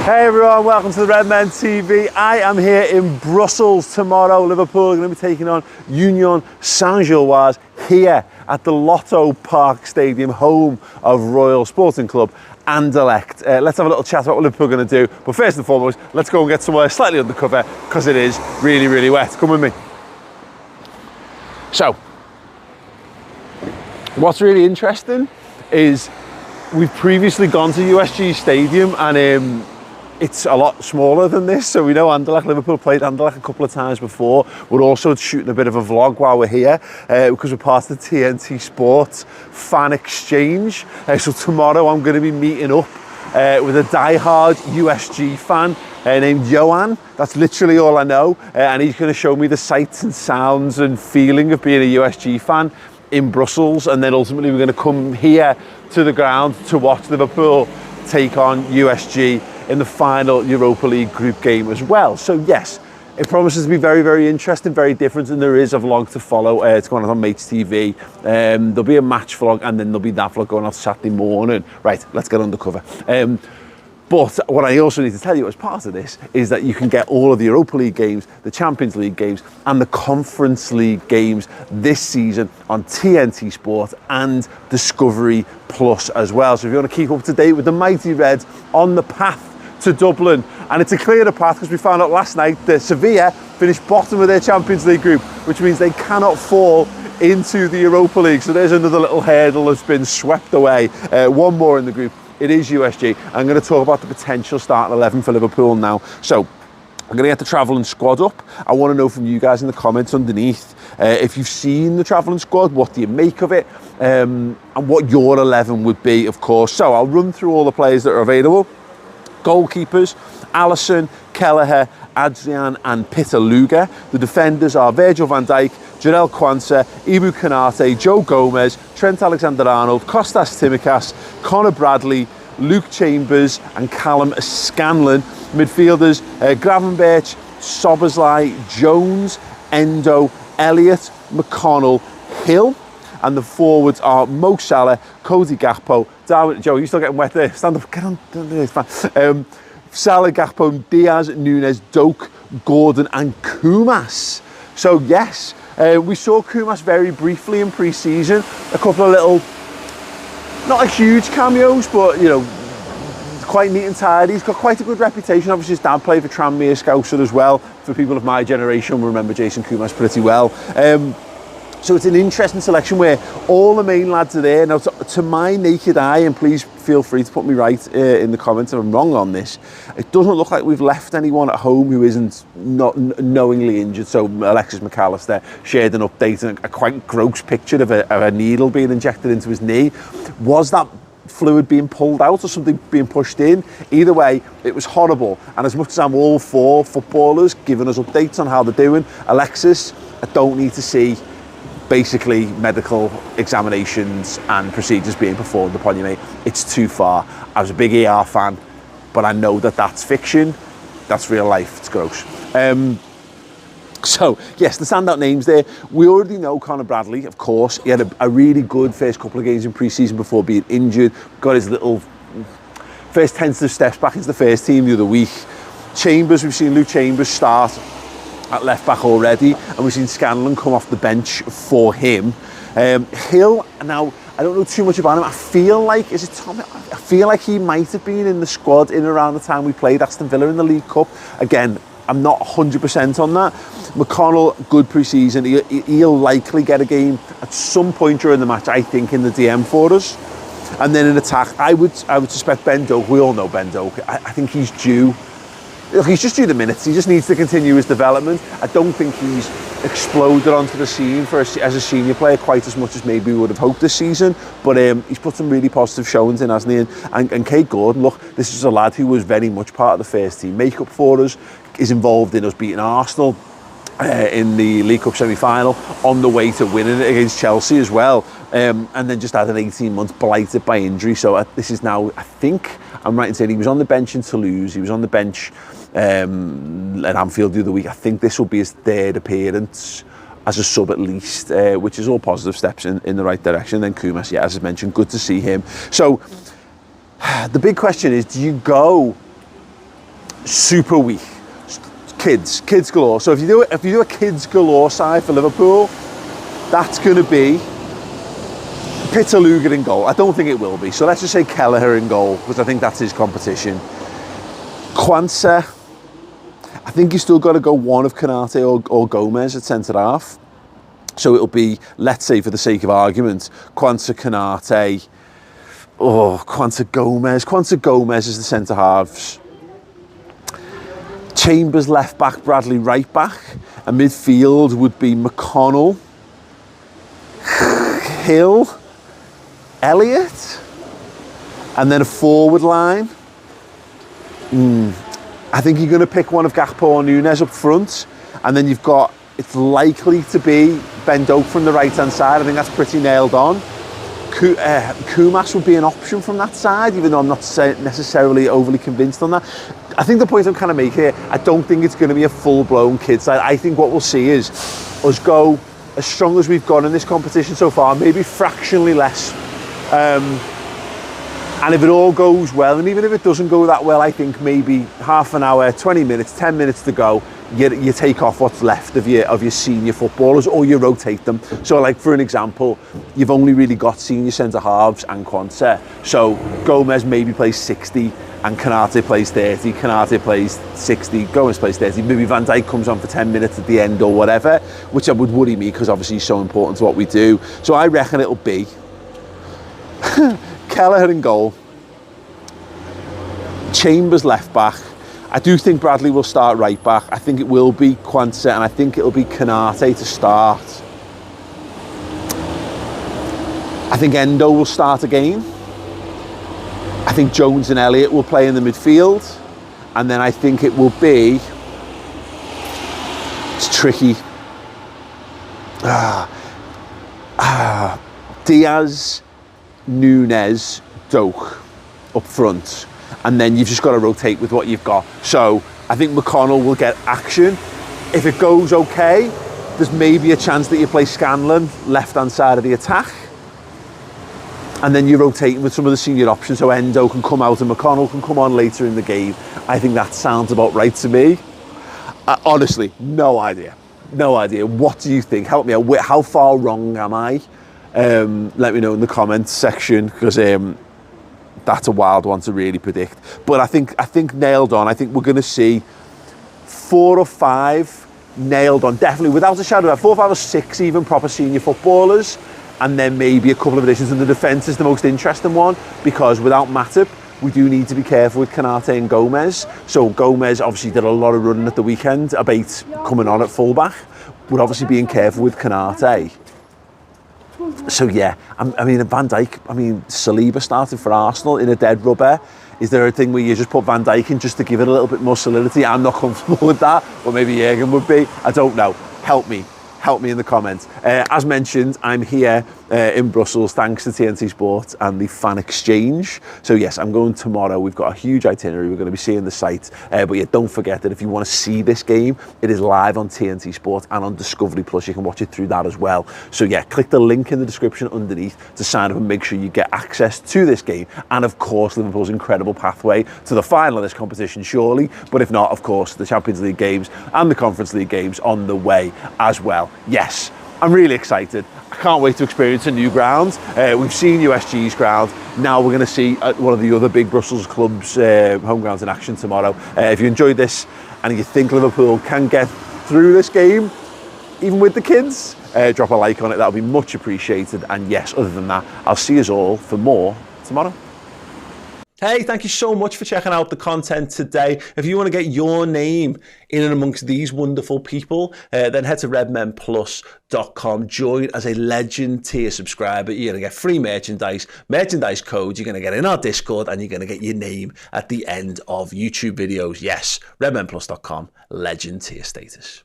Hey everyone, welcome to the Redmen TV. I am here in Brussels tomorrow. Liverpool are going to be taking on Union Saint-Gilloise here at the Lotto Park Stadium, home of Royal Sporting Club Anderlecht. Let's have a little chat about what Liverpool are going to do. But first and foremost, let's go and get somewhere slightly undercover because it is really, really wet. Come with me. So, what's really interesting is we've previously gone to USG Stadium and it's a lot smaller than this, so we know Anderlecht. Liverpool played Anderlecht a couple of times before. We're also shooting a bit of a vlog while we're here because we're part of the TNT Sports fan exchange. So tomorrow I'm going to be meeting up with a die-hard USG fan named Johan. That's literally all I know, and he's going to show me the sights and sounds and feeling of being a USG fan in Brussels, and then ultimately we're going to come here to the ground to watch Liverpool take on USG in the final Europa League group game as well. So yes, it promises to be very, very interesting, very different, and there is a vlog to follow. It's going on Mates TV. There'll be a match vlog, and then there'll be that vlog going on Saturday morning. Right, let's get undercover. But what I also need to tell you as part of this is that you can get all of the Europa League games, the Champions League games, and the Conference League games this season on TNT Sports and Discovery Plus as well. So if you want to keep up to date with the mighty Reds on the path to Dublin, and it's a clearer path because we found out last night that Sevilla finished bottom of their Champions League group, which means they cannot fall into the Europa League. So there's another little hurdle that's been swept away. One more in the group. It is USG. I'm going to talk about the potential starting 11 for Liverpool now. So I'm going to get the travelling squad up. I want to know from you guys in the comments underneath if you've seen the travelling squad, what do you make of it, and what your 11 would be, of course. So I'll run through all the players that are available. Goalkeepers, Alisson, Kelleher, Adrian and Peter Luger. The defenders are Virgil van Dijk, Jarell Quansah, Ibu Konate, Joe Gomez, Trent Alexander-Arnold, Kostas Tsimikas, Connor Bradley, Luke Chambers and Callum Scanlon. Midfielders, Gravenberch, Szoboszlai, Jones, Endo, Elliott, McConnell, Hill. And the forwards are Mo Salah, Cody Gakpo, Darwin. Joe, you're still getting wet there. Stand up, get on. It's fine. Salah, Gakpo, Diaz, Nunes, Doak, Gordon, and Kumas. So yes, we saw Kumas very briefly in pre-season. A couple of little, not like huge cameos, but you know, quite neat and tidy. He's got quite a good reputation. Obviously, his dad played for Tranmere Scouser as well. For people of my generation, we remember Jason Kumas pretty well. So it's an interesting selection where all the main lads are there. Now, to my naked eye, and please feel free to put me right in the comments if I'm wrong on this, it doesn't look like we've left anyone at home who isn't not knowingly injured. So Alexis McAllister shared an update and a quite gross picture of a needle being injected into his knee. Was that fluid being pulled out or something being pushed in? Either way, it was horrible. And as much as I'm all for footballers giving us updates on how they're doing, Alexis, I don't need to see basically medical examinations and procedures being performed upon you, mate. It's too far. I was a big ER fan, but I know that that's fiction. That's real life. It's gross. So, yes, the standout names there. We already know Connor Bradley, of course. He had a really good first couple of games in pre-season before being injured. Got his little first tentative steps back into the first team the other week. Chambers, we've seen Luke Chambers start at left back already, and we've seen Scanlon come off the bench for him. Hill, now I don't know too much about him. I feel like, is it Tom? I feel like he might have been in the squad in around the time we played Aston Villa in the League Cup. Again, I'm not 100% on that. McConnell, good pre-season. He'll likely get a game at some point during the match, I think, in the DM for us. And then in attack, I would suspect Ben Doak. We all know Ben Doak. I think he's due. Look, he's just due the minutes. He just needs to continue his development. I don't think he's exploded onto the scene as a senior player quite as much as maybe we would have hoped this season. But he's put some really positive showings in, hasn't he? And Kate Gordon, look, this is a lad who was very much part of the first team makeup for us, is involved in us beating Arsenal in the League Cup semi-final, on the way to winning it against Chelsea as well. And then just had an 18 months blighted by injury. So this is now, I think, I'm right in saying he was on the bench in Toulouse, he was on the bench at Anfield the other week. I think this will be his third appearance as a sub at least, which is all positive steps in the right direction. Then Kumas, yeah, as I mentioned, good to see him. So the big question is, do you go super weak. Kids galore. So if you do a kids galore side for Liverpool, that's going to be Peter Luger in goal. I don't think it will be. So let's just say Kelleher in goal, because I think that's his competition. Kwanzaa, I think you still got to go one of Konate or Gomez at centre half. So it'll be, let's say for the sake of argument, Kwanzaa, Konate, Kwanzaa Gomez. Kwanzaa Gomez is the centre halves. Chambers left back, Bradley right back. And midfield would be McConnell, Hill, Elliott, and then a forward line. I think you're going to pick one of Gakpo or Nunes up front, and then it's likely to be Ben Doak from the right hand side. I think that's pretty nailed on. Kumas would be an option from that side, even though I'm not necessarily overly convinced on that. I think the point I'm kind of making here, I don't think it's going to be a full-blown kids side. I think what we'll see is us go as strong as we've gone in this competition so far, maybe fractionally less. And if it all goes well, and even if it doesn't go that well, I think maybe half an hour, 20 minutes, 10 minutes to go, you take off what's left of your senior footballers, or you rotate them. So like for an example, you've only really got senior centre halves and Kwanzaa. So Gomez maybe plays 60 and Konate plays 30, Konate plays 60, Gomez plays 30. Maybe Van Dijk comes on for 10 minutes at the end or whatever, which would worry me because obviously he's so important to what we do. So I reckon it'll be Kelleher in goal, Chambers left back. I do think Bradley will start right back. I think it will be Kwanzaa, and I think it'll be Konate to start. I think Endo will start again. I think Jones and Elliott will play in the midfield. And then I think it will be... It's tricky. Diaz, Nunes, Doak up front. And then you've just got to rotate with what you've got. So I think McConnell will get action. If it goes okay, there's maybe a chance that you play Scanlon left-hand side of the attack. And then you're rotating with some of the senior options, so Endo can come out and McConnell can come on later in the game. I think that sounds about right to me. Honestly, no idea. No idea. What do you think? Help me out. How far wrong am I? Let me know in the comments section, because that's a wild one to really predict. But I think nailed on. I think we're going to see 4 or 5 nailed on, definitely, without a shadow of 4, 5 or 6 even proper senior footballers. And then maybe a couple of additions. And the defence is the most interesting one, because without Matip, we do need to be careful with Konate and Gomez. So Gomez obviously did a lot of running at the weekend, about coming on at fullback. We're obviously being careful with Konate. So yeah, I mean, Van Dijk, Saliba started for Arsenal in a dead rubber. Is there a thing where you just put Van Dijk in just to give it a little bit more solidity? I'm not comfortable with that, but maybe Jürgen would be. I don't know. Help me in the comments. As mentioned, I'm here in Brussels thanks to TNT Sports and the Fan Exchange. So yes, I'm going tomorrow. We've got a huge itinerary. We're going to be seeing the site. But yeah, don't forget that if you want to see this game, it is live on TNT Sports and on Discovery Plus. You can watch it through that as well. So yeah, click the link in the description underneath to sign up and make sure you get access to this game. And of course, Liverpool's incredible pathway to the final of this competition, surely. But if not, of course, the Champions League games and the Conference League games on the way as well. Yes, I'm really excited. I can't wait to experience a new ground. We've seen USG's ground. Now we're going to see one of the other big Brussels clubs' home grounds in action tomorrow. If you enjoyed this and you think Liverpool can get through this game, even with the kids, drop a like on it. That'll be much appreciated. And yes, other than that, I'll see us all for more tomorrow. Hey, thank you so much for checking out the content today. If you want to get your name in and amongst these wonderful people, then head to redmenplus.com. Join as a Legend tier subscriber. You're going to get free merchandise codes. You're going to get in our Discord, and you're going to get your name at the end of YouTube videos. Yes, redmenplus.com, Legend tier status.